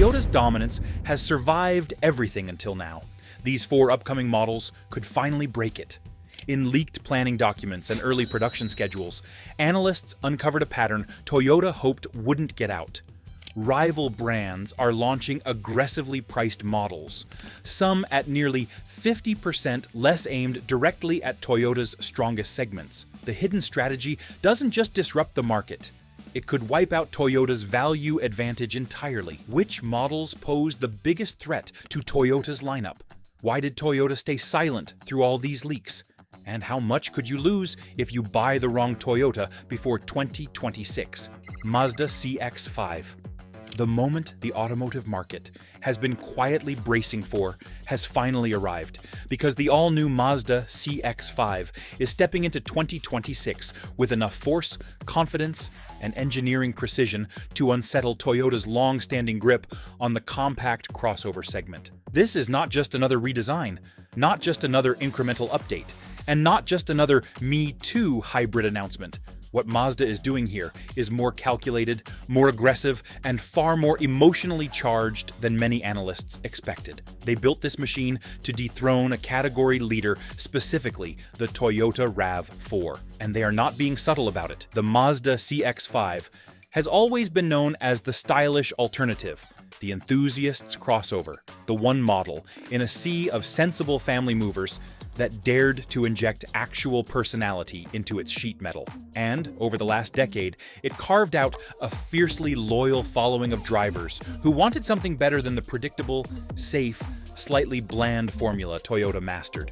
Toyota's dominance has survived everything until now. These 4 upcoming models could finally break it. In leaked planning documents and early production schedules, analysts uncovered a pattern Toyota hoped wouldn't get out. Rival brands are launching aggressively priced models, some at nearly 50% less aimed directly at Toyota's strongest segments. The hidden strategy doesn't just disrupt the market, it could wipe out Toyota's value advantage entirely. Which models pose the biggest threat to Toyota's lineup? Why did Toyota stay silent through all these leaks? And how much could you lose if you buy the wrong Toyota before 2026? Mazda CX-5. The moment the automotive market has been quietly bracing for has finally arrived, because the all-new Mazda CX-5 is stepping into 2026 with enough force, confidence, and engineering precision to unsettle Toyota's long-standing grip on the compact crossover segment. This is not just another redesign, not just another incremental update, and not just another Me Too hybrid announcement. What Mazda is doing here is more calculated, more aggressive, and far more emotionally charged than many analysts expected. They built this machine to dethrone a category leader, specifically the Toyota RAV4. And they are not being subtle about it. The Mazda CX-5 has always been known as the stylish alternative, the enthusiast's crossover, the one model in a sea of sensible family movers that dared to inject actual personality into its sheet metal. And, over the last decade, it carved out a fiercely loyal following of drivers who wanted something better than the predictable, safe, slightly bland formula Toyota mastered.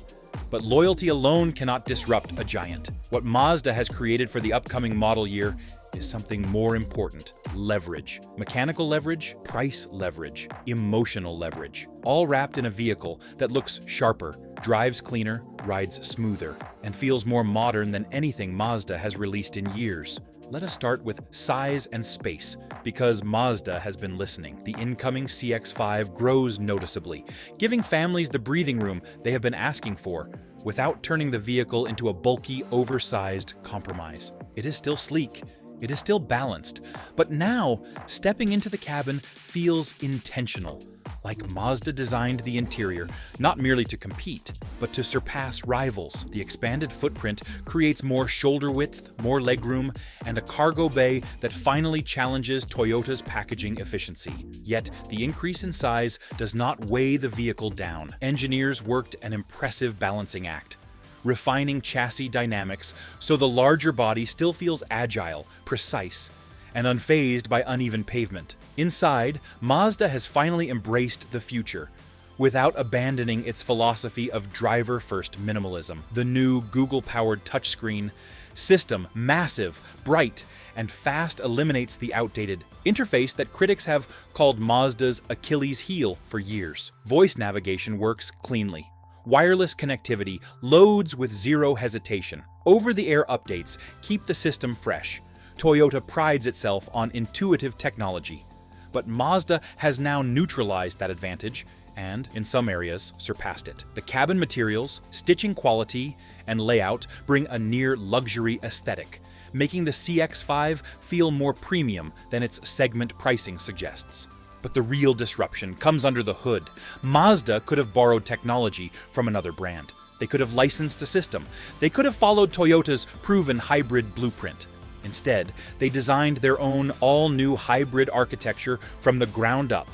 But loyalty alone cannot disrupt a giant. What Mazda has created for the upcoming model year is something more important: leverage. Mechanical leverage, price leverage, emotional leverage. All wrapped in a vehicle that looks sharper, drives cleaner, rides smoother, and feels more modern than anything Mazda has released in years. Let us start with size and space, because Mazda has been listening. The incoming CX-5 grows noticeably, giving families the breathing room they have been asking for, without turning the vehicle into a bulky, oversized compromise. It is still sleek. It is still balanced, but now, stepping into the cabin feels intentional, like Mazda designed the interior not merely to compete, but to surpass rivals. The expanded footprint creates more shoulder width, more legroom, and a cargo bay that finally challenges Toyota's packaging efficiency. Yet, the increase in size does not weigh the vehicle down. Engineers worked an impressive balancing act, refining chassis dynamics so the larger body still feels agile, precise, and unfazed by uneven pavement. Inside, Mazda has finally embraced the future, without abandoning its philosophy of driver-first minimalism. The new Google-powered touchscreen system, massive, bright, and fast, eliminates the outdated interface that critics have called Mazda's Achilles heel for years. Voice navigation works cleanly. Wireless connectivity loads with zero hesitation. Over-the-air updates keep the system fresh. Toyota prides itself on intuitive technology. But Mazda has now neutralized that advantage and, in some areas, surpassed it. The cabin materials, stitching quality, and layout bring a near-luxury aesthetic, making the CX-5 feel more premium than its segment pricing suggests. But the real disruption comes under the hood. Mazda could have borrowed technology from another brand. They could have licensed a system. They could have followed Toyota's proven hybrid blueprint. Instead, they designed their own all-new hybrid architecture from the ground up,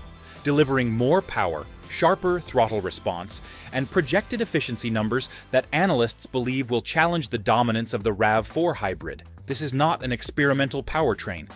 delivering more power, sharper throttle response, and projected efficiency numbers that analysts believe will challenge the dominance of the RAV4 hybrid. This is not an experimental powertrain.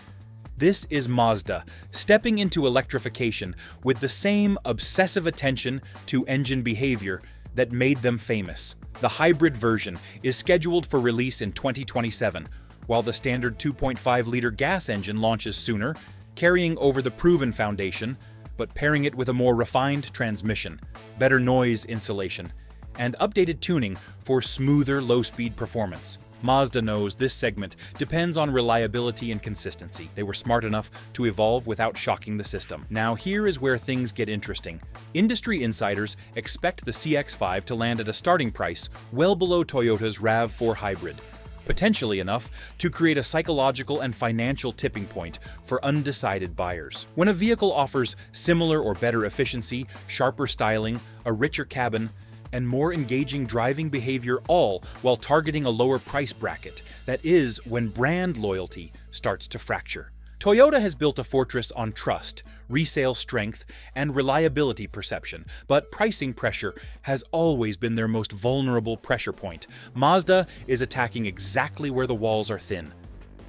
This is Mazda, stepping into electrification with the same obsessive attention to engine behavior that made them famous. The hybrid version is scheduled for release in 2027, while the standard 2.5-liter gas engine launches sooner, carrying over the proven foundation, but pairing it with a more refined transmission, better noise insulation, and updated tuning for smoother low-speed performance. Mazda knows this segment depends on reliability and consistency. They were smart enough to evolve without shocking the system. Now here is where things get interesting. Industry insiders expect the CX-5 to land at a starting price well below Toyota's RAV4 hybrid, potentially enough to create a psychological and financial tipping point for undecided buyers. When a vehicle offers similar or better efficiency, sharper styling, a richer cabin, and more engaging driving behavior, all while targeting a lower price bracket, that is when brand loyalty starts to fracture. Toyota has built a fortress on trust, resale strength, and reliability perception, but pricing pressure has always been their most vulnerable pressure point. Mazda is attacking exactly where the walls are thin,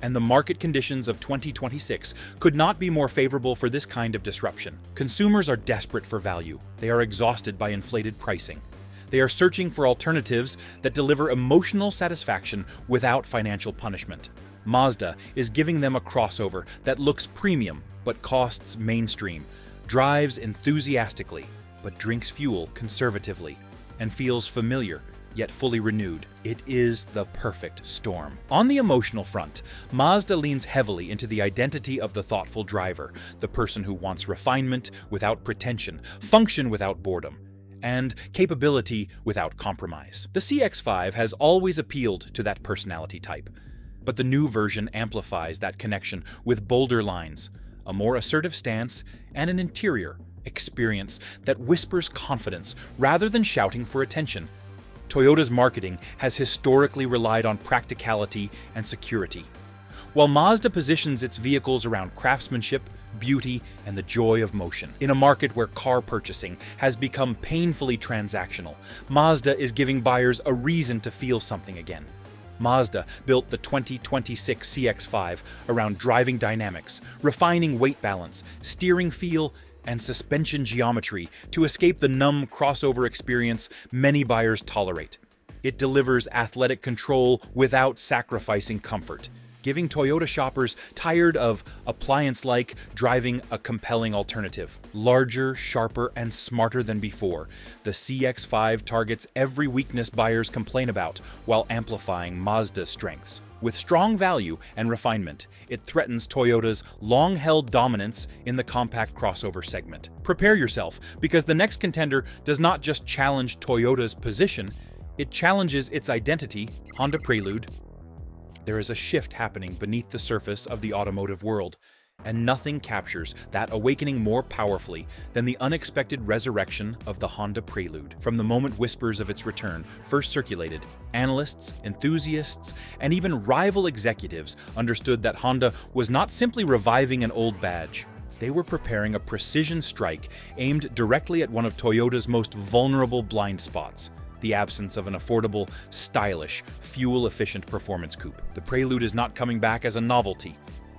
and the market conditions of 2026 could not be more favorable for this kind of disruption. Consumers are desperate for value. They are exhausted by inflated pricing. They are searching for alternatives that deliver emotional satisfaction without financial punishment. Mazda is giving them a crossover that looks premium but costs mainstream, drives enthusiastically but drinks fuel conservatively, and feels familiar yet fully renewed. It is the perfect storm. On the emotional front, Mazda leans heavily into the identity of the thoughtful driver, the person who wants refinement without pretension, function without boredom, and capability without compromise. The CX-5 has always appealed to that personality type, but the new version amplifies that connection with bolder lines, a more assertive stance, and an interior experience that whispers confidence rather than shouting for attention. Toyota's marketing has historically relied on practicality and security, while Mazda positions its vehicles around craftsmanship, beauty, and the joy of motion. In a market where car purchasing has become painfully transactional, Mazda is giving buyers a reason to feel something again. Mazda built the 2026 CX-5 around driving dynamics, refining weight balance, steering feel, and suspension geometry to escape the numb crossover experience many buyers tolerate. It delivers athletic control without sacrificing comfort, giving Toyota shoppers tired of appliance-like driving a compelling alternative. Larger, sharper, and smarter than before, the CX-5 targets every weakness buyers complain about while amplifying Mazda's strengths. With strong value and refinement, it threatens Toyota's long-held dominance in the compact crossover segment. Prepare yourself, because the next contender does not just challenge Toyota's position, it challenges its identity. Honda Prelude. There is a shift happening beneath the surface of the automotive world, and nothing captures that awakening more powerfully than the unexpected resurrection of the Honda Prelude. From the moment whispers of its return first circulated, analysts, enthusiasts, and even rival executives understood that Honda was not simply reviving an old badge. They were preparing a precision strike aimed directly at one of Toyota's most vulnerable blind spots: the absence of an affordable, stylish, fuel-efficient performance coupe. The Prelude is not coming back as a novelty.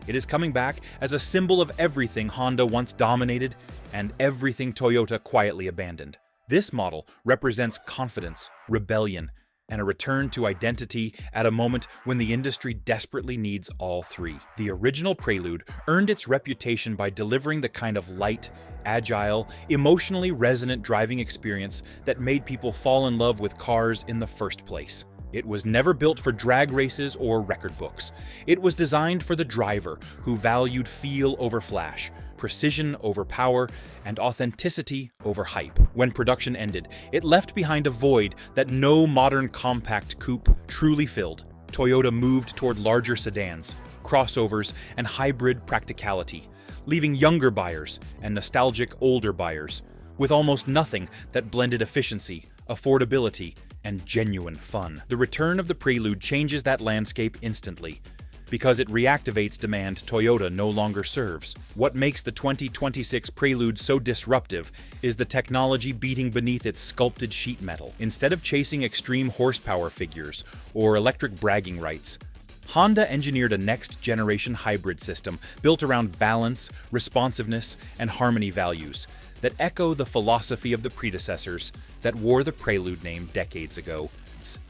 It is coming back as a symbol of everything Honda once dominated and everything Toyota quietly abandoned. This model represents confidence, rebellion, and a return to identity at a moment when the industry desperately needs all three. The original Prelude earned its reputation by delivering the kind of light, agile, emotionally resonant driving experience that made people fall in love with cars in the first place. It was never built for drag races or record books. It was designed for the driver who valued feel over flash, precision over power, and authenticity over hype. When production ended, it left behind a void that no modern compact coupe truly filled. Toyota moved toward larger sedans, crossovers, and hybrid practicality, leaving younger buyers and nostalgic older buyers with almost nothing that blended efficiency, affordability, and genuine fun. The return of the Prelude changes that landscape instantly, because it reactivates demand Toyota no longer serves. What makes the 2026 Prelude so disruptive is the technology beating beneath its sculpted sheet metal. Instead of chasing extreme horsepower figures or electric bragging rights, Honda engineered a next-generation hybrid system built around balance, responsiveness, and harmony values that echo the philosophy of the predecessors that wore the Prelude name decades ago.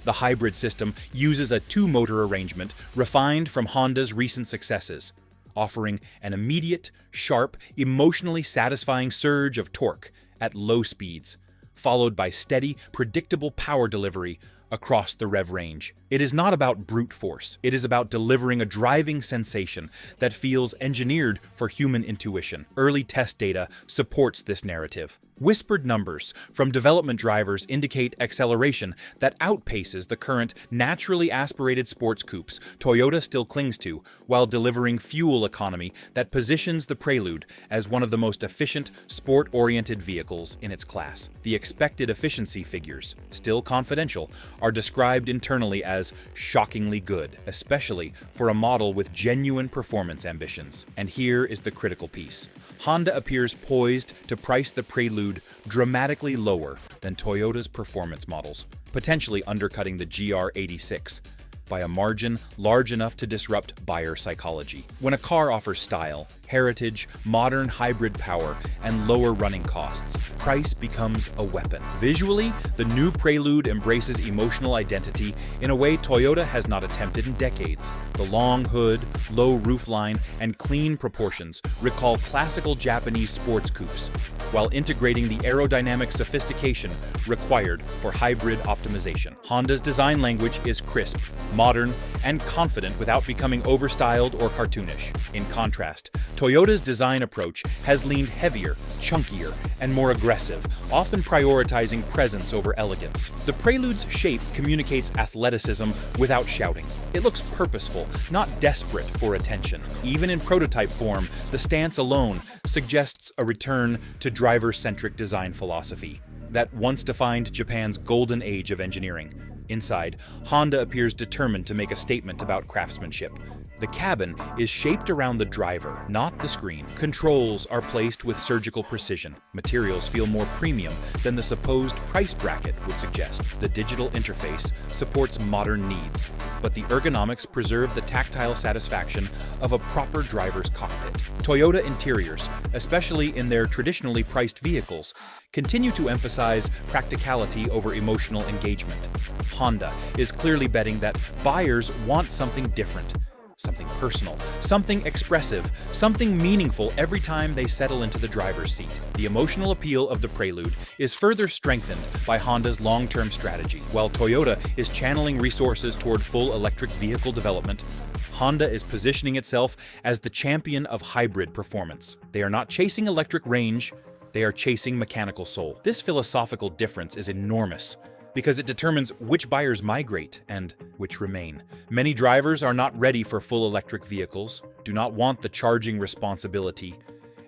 The hybrid system uses a two-motor arrangement refined from Honda's recent successes, offering an immediate, sharp, emotionally satisfying surge of torque at low speeds, followed by steady, predictable power delivery across the rev range. It is not about brute force. It is about delivering a driving sensation that feels engineered for human intuition. Early test data supports this narrative. Whispered numbers from development drivers indicate acceleration that outpaces the current naturally aspirated sports coupes Toyota still clings to, while delivering fuel economy that positions the Prelude as one of the most efficient, sport-oriented vehicles in its class. The expected efficiency figures, still confidential, are described internally as shockingly good, especially for a model with genuine performance ambitions. And here is the critical piece. Honda appears poised to price the Prelude dramatically lower than Toyota's performance models, potentially undercutting the GR86 by a margin large enough to disrupt buyer psychology. When a car offers style, heritage, modern hybrid power, and lower running costs, price becomes a weapon. Visually, the new Prelude embraces emotional identity in a way Toyota has not attempted in decades. The long hood, low roofline, and clean proportions recall classical Japanese sports coupes, while integrating the aerodynamic sophistication required for hybrid optimization. Honda's design language is crisp, modern, and confident without becoming overstyled or cartoonish. In contrast, Toyota's design approach has leaned heavier, chunkier, and more aggressive, often prioritizing presence over elegance. The Prelude's shape communicates athleticism without shouting. It looks purposeful, not desperate for attention. Even in prototype form, the stance alone suggests a return to driver-centric design philosophy that once defined Japan's golden age of engineering. Inside, Honda appears determined to make a statement about craftsmanship. The cabin is shaped around the driver, not the screen. Controls are placed with surgical precision. Materials feel more premium than the supposed price bracket would suggest. The digital interface supports modern needs, but the ergonomics preserve the tactile satisfaction of a proper driver's cockpit. Toyota interiors, especially in their traditionally priced vehicles, continue to emphasize practicality over emotional engagement. Honda is clearly betting that buyers want something different. Something personal, something expressive, something meaningful every time they settle into the driver's seat. The emotional appeal of the Prelude is further strengthened by Honda's long-term strategy. While Toyota is channeling resources toward full electric vehicle development, Honda is positioning itself as the champion of hybrid performance. They are not chasing electric range, they are chasing mechanical soul. This philosophical difference is enormous, because it determines which buyers migrate and which remain. Many drivers are not ready for full electric vehicles, do not want the charging responsibility,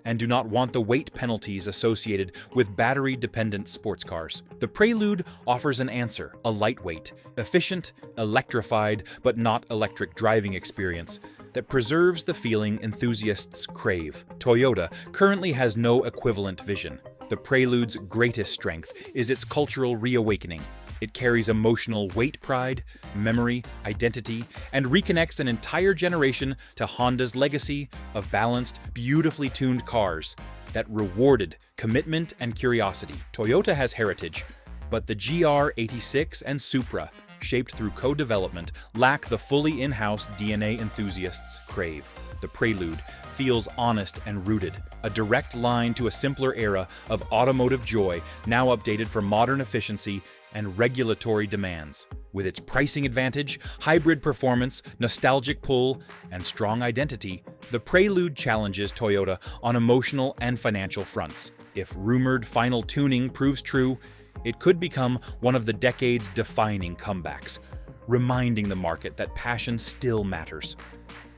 and do not want the weight penalties associated with battery-dependent sports cars. The Prelude offers an answer, a lightweight, efficient, electrified, but not electric driving experience that preserves the feeling enthusiasts crave. Toyota currently has no equivalent vision. The Prelude's greatest strength is its cultural reawakening. It carries emotional weight pride, memory, identity, and reconnects an entire generation to Honda's legacy of balanced, beautifully tuned cars that rewarded commitment and curiosity. Toyota has heritage, but the GR86 and Supra, shaped through co-development, lack the fully in-house DNA enthusiasts crave. The Prelude feels honest and rooted, a direct line to a simpler era of automotive joy, now updated for modern efficiency and regulatory demands. With its pricing advantage, hybrid performance, nostalgic pull, and strong identity, the Prelude challenges Toyota on emotional and financial fronts. If rumored final tuning proves true, it could become one of the decade's defining comebacks, reminding the market that passion still matters.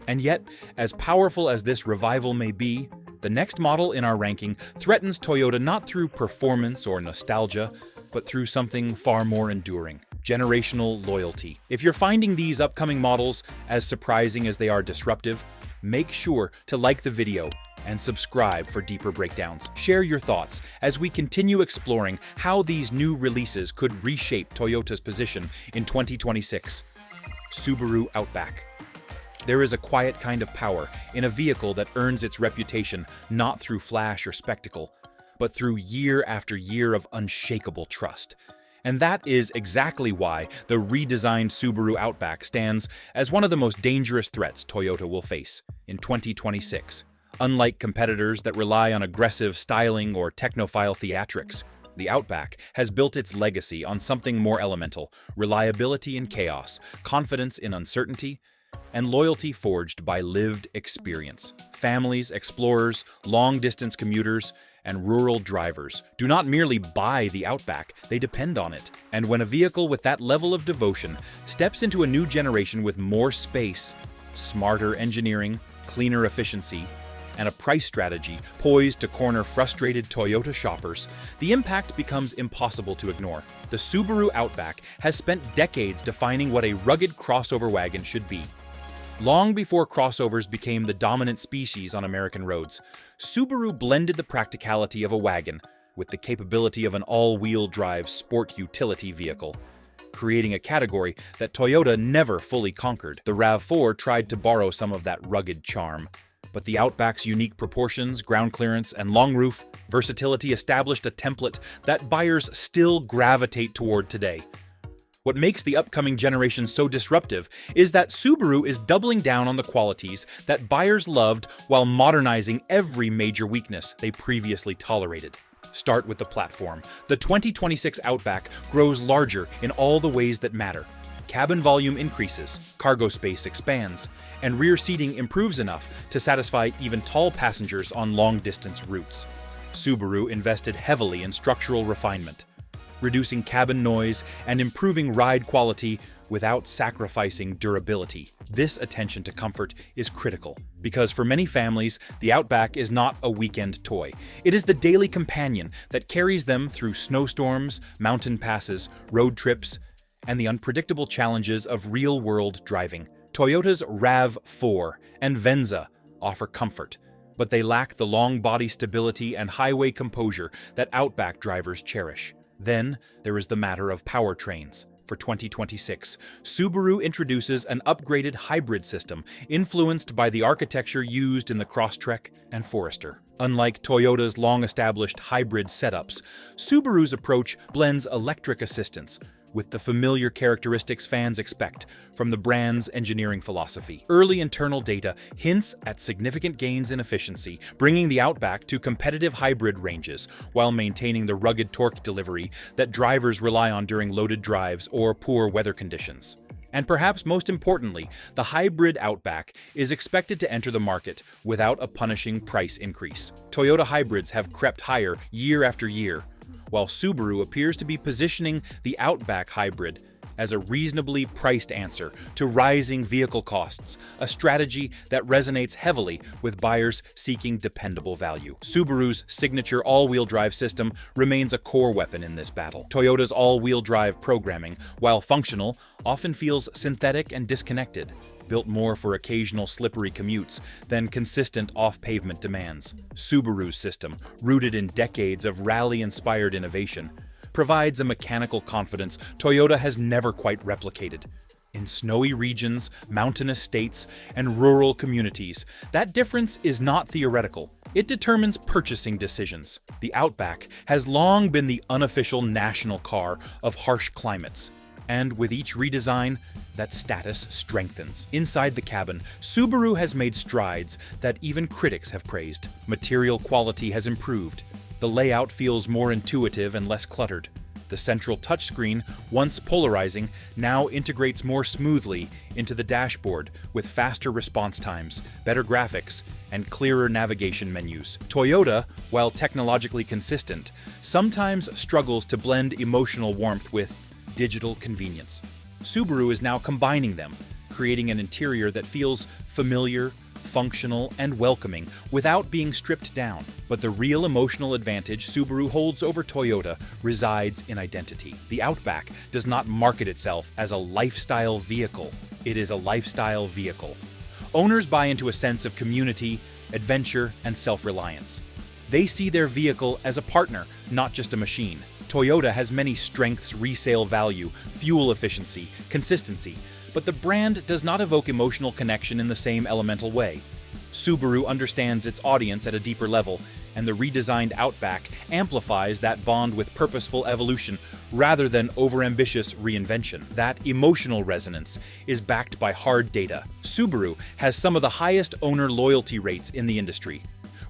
And yet, as powerful as this revival may be, the next model in our ranking threatens Toyota not through performance or nostalgia, but through something far more enduring: generational loyalty. If you're finding these upcoming models as surprising as they are disruptive, make sure to like the video and subscribe for deeper breakdowns. Share your thoughts as we continue exploring how these new releases could reshape Toyota's position in 2026. Subaru Outback. There is a quiet kind of power in a vehicle that earns its reputation not through flash or spectacle, but through year after year of unshakable trust. And that is exactly why the redesigned Subaru Outback stands as one of the most dangerous threats Toyota will face in 2026. Unlike competitors that rely on aggressive styling or technophile theatrics, the Outback has built its legacy on something more elemental: reliability in chaos, confidence in uncertainty, and loyalty forged by lived experience. Families, explorers, long-distance commuters, and rural drivers do not merely buy the Outback, they depend on it. And when a vehicle with that level of devotion steps into a new generation with more space, smarter engineering, cleaner efficiency, and a price strategy poised to corner frustrated Toyota shoppers, the impact becomes impossible to ignore. The Subaru Outback has spent decades defining what a rugged crossover wagon should be. Long before crossovers became the dominant species on American roads, Subaru blended the practicality of a wagon with the capability of an all-wheel drive sport utility vehicle, creating a category that Toyota never fully conquered. The RAV4 tried to borrow some of that rugged charm, but the Outback's unique proportions, ground clearance, and long roof versatility established a template that buyers still gravitate toward today. What makes the upcoming generation so disruptive is that Subaru is doubling down on the qualities that buyers loved while modernizing every major weakness they previously tolerated. Start with the platform. The 2026 Outback grows larger in all the ways that matter. Cabin volume increases, cargo space expands, and rear seating improves enough to satisfy even tall passengers on long-distance routes. Subaru invested heavily in structural refinement, reducing cabin noise and improving ride quality without sacrificing durability. This attention to comfort is critical, because for many families, the Outback is not a weekend toy. It is the daily companion that carries them through snowstorms, mountain passes, road trips, and the unpredictable challenges of real-world driving. Toyota's RAV4 and Venza offer comfort, but they lack the long body stability and highway composure that Outback drivers cherish. Then, there is the matter of powertrains. For 2026, Subaru introduces an upgraded hybrid system influenced by the architecture used in the Crosstrek and Forester. Unlike Toyota's long-established hybrid setups, Subaru's approach blends electric assistance with the familiar characteristics fans expect from the brand's engineering philosophy. Early internal data hints at significant gains in efficiency, bringing the Outback to competitive hybrid ranges while maintaining the rugged torque delivery that drivers rely on during loaded drives or poor weather conditions. And perhaps most importantly, the hybrid Outback is expected to enter the market without a punishing price increase. Toyota hybrids have crept higher year after year, while Subaru appears to be positioning the Outback hybrid as a reasonably priced answer to rising vehicle costs, a strategy that resonates heavily with buyers seeking dependable value. Subaru's signature all-wheel drive system remains a core weapon in this battle. Toyota's all-wheel drive programming, while functional, often feels synthetic and disconnected, built more for occasional slippery commutes than consistent off-pavement demands. Subaru's system, rooted in decades of rally-inspired innovation, provides a mechanical confidence Toyota has never quite replicated. In snowy regions, mountainous states, and rural communities, that difference is not theoretical. It determines purchasing decisions. The Outback has long been the unofficial national car of harsh climates, and with each redesign, that status strengthens. Inside the cabin, Subaru has made strides that even critics have praised. Material quality has improved. The layout feels more intuitive and less cluttered. The central touchscreen, once polarizing, now integrates more smoothly into the dashboard with faster response times, better graphics, and clearer navigation menus. Toyota, while technologically consistent, sometimes struggles to blend emotional warmth with digital convenience. Subaru is now combining them, creating an interior that feels familiar, functional, and welcoming without being stripped down. But the real emotional advantage Subaru holds over Toyota resides in identity. The Outback does not market itself as a lifestyle vehicle. It is a lifestyle vehicle. Owners buy into a sense of community, adventure, and self-reliance. They see their vehicle as a partner, not just a machine. Toyota has many strengths: resale value, fuel efficiency, consistency, but the brand does not evoke emotional connection in the same elemental way. Subaru understands its audience at a deeper level, and the redesigned Outback amplifies that bond with purposeful evolution rather than overambitious reinvention. That emotional resonance is backed by hard data. Subaru has some of the highest owner loyalty rates in the industry,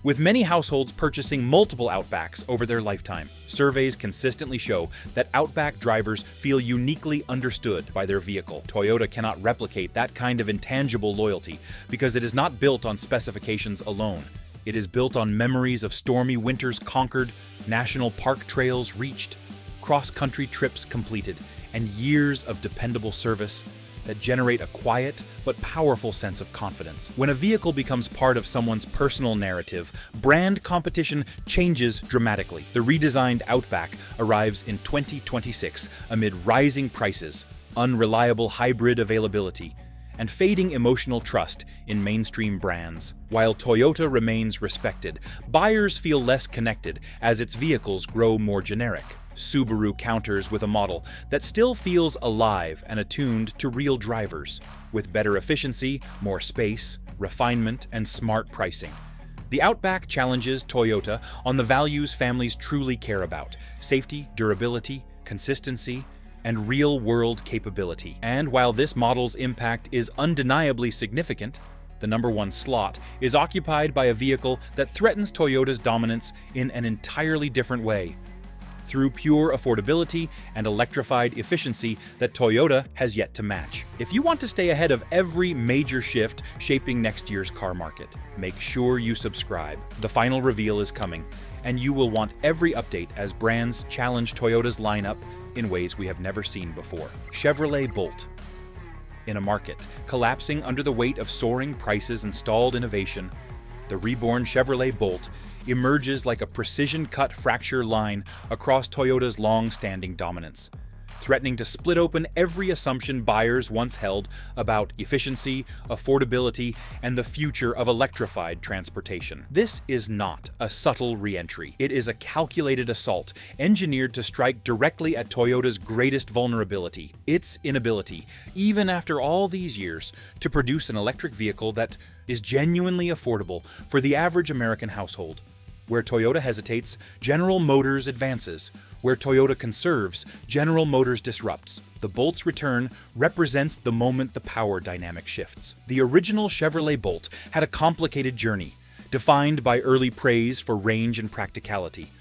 with many households purchasing multiple Outbacks over their lifetime. Surveys consistently show that Outback drivers feel uniquely understood by their vehicle. Toyota cannot replicate that kind of intangible loyalty because it is not built on specifications alone. It is built on memories of stormy winters conquered, national park trails reached, cross-country trips completed, and years of dependable service that generate a quiet but powerful sense of confidence. When a vehicle becomes part of someone's personal narrative, brand competition changes dramatically. The redesigned Outback arrives in 2026 amid rising prices, unreliable hybrid availability, and fading emotional trust in mainstream brands. While Toyota remains respected, buyers feel less connected as its vehicles grow more generic. Subaru counters with a model that still feels alive and attuned to real drivers, with better efficiency, more space, refinement, and smart pricing. The Outback challenges Toyota on the values families truly care about: safety, durability, consistency, and real-world capability. And while this model's impact is undeniably significant, the #1 slot is occupied by a vehicle that threatens Toyota's dominance in an entirely different way, through pure affordability and electrified efficiency that Toyota has yet to match. If you want to stay ahead of every major shift shaping next year's car market, make sure you subscribe. The final reveal is coming, and you will want every update as brands challenge Toyota's lineup in ways we have never seen before. Chevrolet Bolt. In a market collapsing under the weight of soaring prices and stalled innovation, the reborn Chevrolet Bolt emerges like a precision-cut fracture line across Toyota's long-standing dominance, threatening to split open every assumption buyers once held about efficiency, affordability, and the future of electrified transportation. This is not a subtle re-entry. It is a calculated assault engineered to strike directly at Toyota's greatest vulnerability: its inability, even after all these years, to produce an electric vehicle that is genuinely affordable for the average American household. Where Toyota hesitates, General Motors advances. Where Toyota conserves, General Motors disrupts. The Bolt's return represents the moment the power dynamic shifts. The original Chevrolet Bolt had a complicated journey, defined by early praise for range and practicality,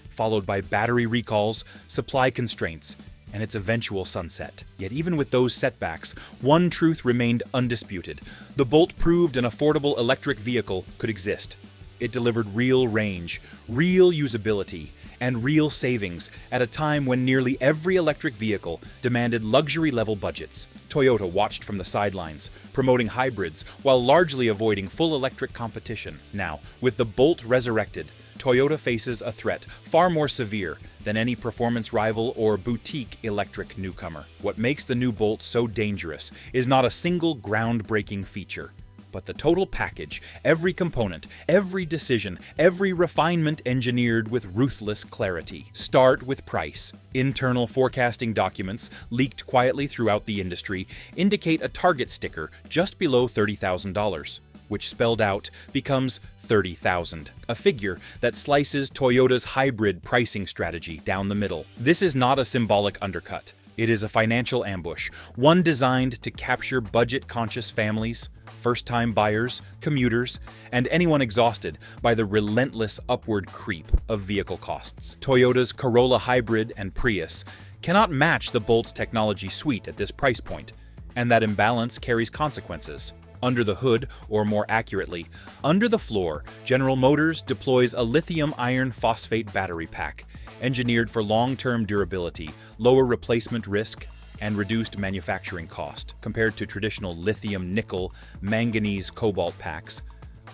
followed by battery recalls, supply constraints, and its eventual sunset. Yet even with those setbacks, one truth remained undisputed: the Bolt proved an affordable electric vehicle could exist. It delivered real range, real usability, and real savings at a time when nearly every electric vehicle demanded luxury-level budgets. Toyota watched from the sidelines, promoting hybrids while largely avoiding full electric competition. Now, with the Bolt resurrected, Toyota faces a threat far more severe than any performance rival or boutique electric newcomer. What makes the new Bolt so dangerous is not a single groundbreaking feature, but the total package, every component, every decision, every refinement engineered with ruthless clarity. Start with price. Internal forecasting documents, leaked quietly throughout the industry, indicate a target sticker just below $30,000, which spelled out becomes $30,000, a figure that slices Toyota's hybrid pricing strategy down the middle. This is not a symbolic undercut. It is a financial ambush, one designed to capture budget-conscious families, first-time buyers, commuters, and anyone exhausted by the relentless upward creep of vehicle costs. Toyota's Corolla Hybrid and Prius cannot match the Bolt's technology suite at this price point, and that imbalance carries consequences. Under the hood, or more accurately, under the floor, General Motors deploys a lithium iron phosphate battery pack, engineered for long-term durability, lower replacement risk, and reduced manufacturing cost. Compared to traditional lithium nickel, manganese cobalt packs,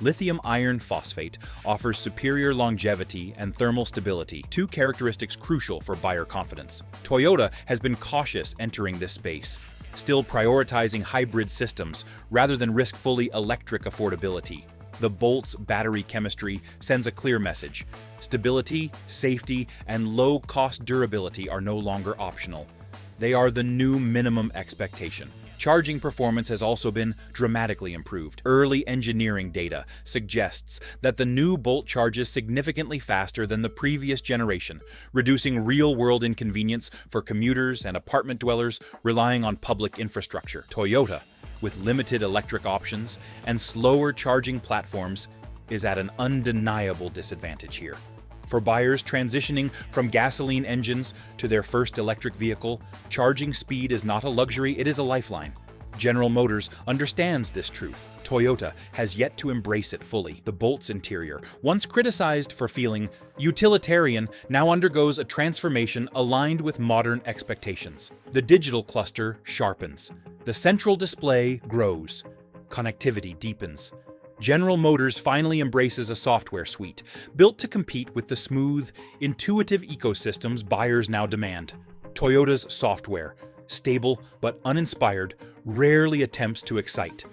lithium iron phosphate offers superior longevity and thermal stability, two characteristics crucial for buyer confidence. Toyota has been cautious entering this space, still prioritizing hybrid systems rather than risk fully electric affordability. The Bolt's battery chemistry sends a clear message: stability, safety, and low-cost durability are no longer optional. They are the new minimum expectation. Charging performance has also been dramatically improved. Early engineering data suggests that the new Bolt charges significantly faster than the previous generation, reducing real-world inconvenience for commuters and apartment dwellers relying on public infrastructure. Toyota, with limited electric options and slower charging platforms, is at an undeniable disadvantage here. For buyers transitioning from gasoline engines to their first electric vehicle, charging speed is not a luxury, it is a lifeline. General Motors understands this truth. Toyota has yet to embrace it fully. The Bolt's interior, once criticized for feeling utilitarian, now undergoes a transformation aligned with modern expectations. The digital cluster sharpens. The central display grows. Connectivity deepens. General Motors finally embraces a software suite, built to compete with the smooth, intuitive ecosystems buyers now demand. Toyota's software, stable but uninspired, rarely attempts to excite.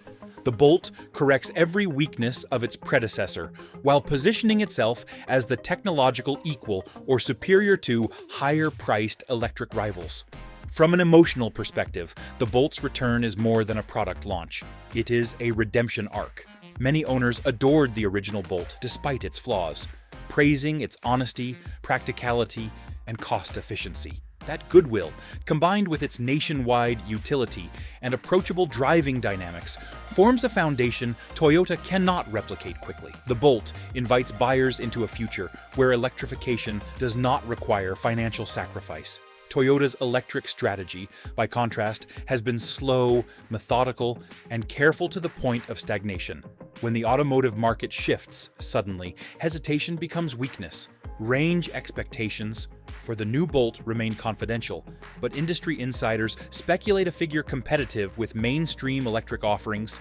The Bolt corrects every weakness of its predecessor, while positioning itself as the technological equal or superior to higher-priced electric rivals. From an emotional perspective, the Bolt's return is more than a product launch. It is a redemption arc. Many owners adored the original Bolt despite its flaws, praising its honesty, practicality, and cost efficiency. That goodwill, combined with its nationwide utility and approachable driving dynamics, forms a foundation Toyota cannot replicate quickly. The Bolt invites buyers into a future where electrification does not require financial sacrifice. Toyota's electric strategy, by contrast, has been slow, methodical, and careful to the point of stagnation. When the automotive market shifts suddenly, hesitation becomes weakness. Range expectations for the new Bolt remain confidential, but industry insiders speculate a figure competitive with mainstream electric offerings,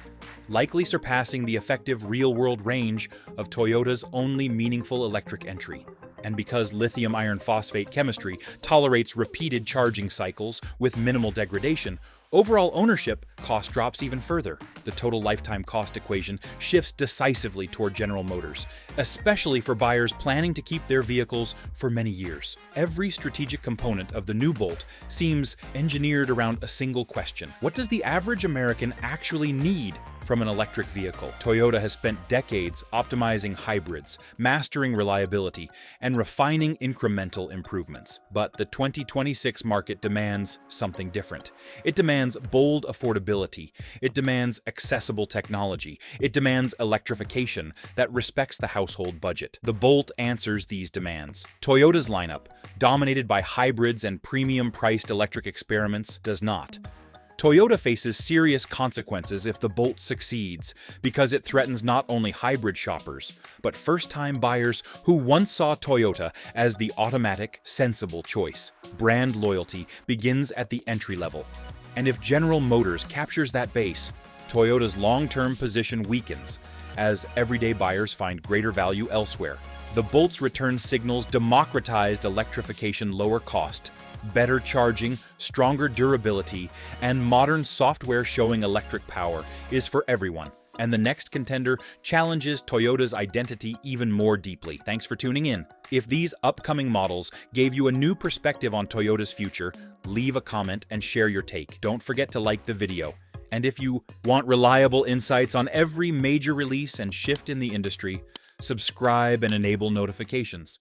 likely surpassing the effective real-world range of Toyota's only meaningful electric entry. And because lithium iron phosphate chemistry tolerates repeated charging cycles with minimal degradation, overall ownership cost drops even further. The total lifetime cost equation shifts decisively toward General Motors, especially for buyers planning to keep their vehicles for many years. Every strategic component of the new Bolt seems engineered around a single question: what does the average American actually need from an electric vehicle? Toyota has spent decades optimizing hybrids, mastering reliability, and refining incremental improvements. But the 2026 market demands something different. It demands bold affordability. It demands accessible technology. It demands electrification that respects the household budget. The Bolt answers these demands. Toyota's lineup, dominated by hybrids and premium-priced electric experiments, does not. Toyota faces serious consequences if the Bolt succeeds, because it threatens not only hybrid shoppers, but first-time buyers who once saw Toyota as the automatic, sensible choice. Brand loyalty begins at the entry level. And if General Motors captures that base, Toyota's long-term position weakens, as everyday buyers find greater value elsewhere. The Bolt's return signals democratized electrification, lower cost, better charging, stronger durability, and modern software showing electric power is for everyone. And the next contender challenges Toyota's identity even more deeply. Thanks for tuning in. If these upcoming models gave you a new perspective on Toyota's future, leave a comment and share your take. Don't forget to like the video. And if you want reliable insights on every major release and shift in the industry, subscribe and enable notifications.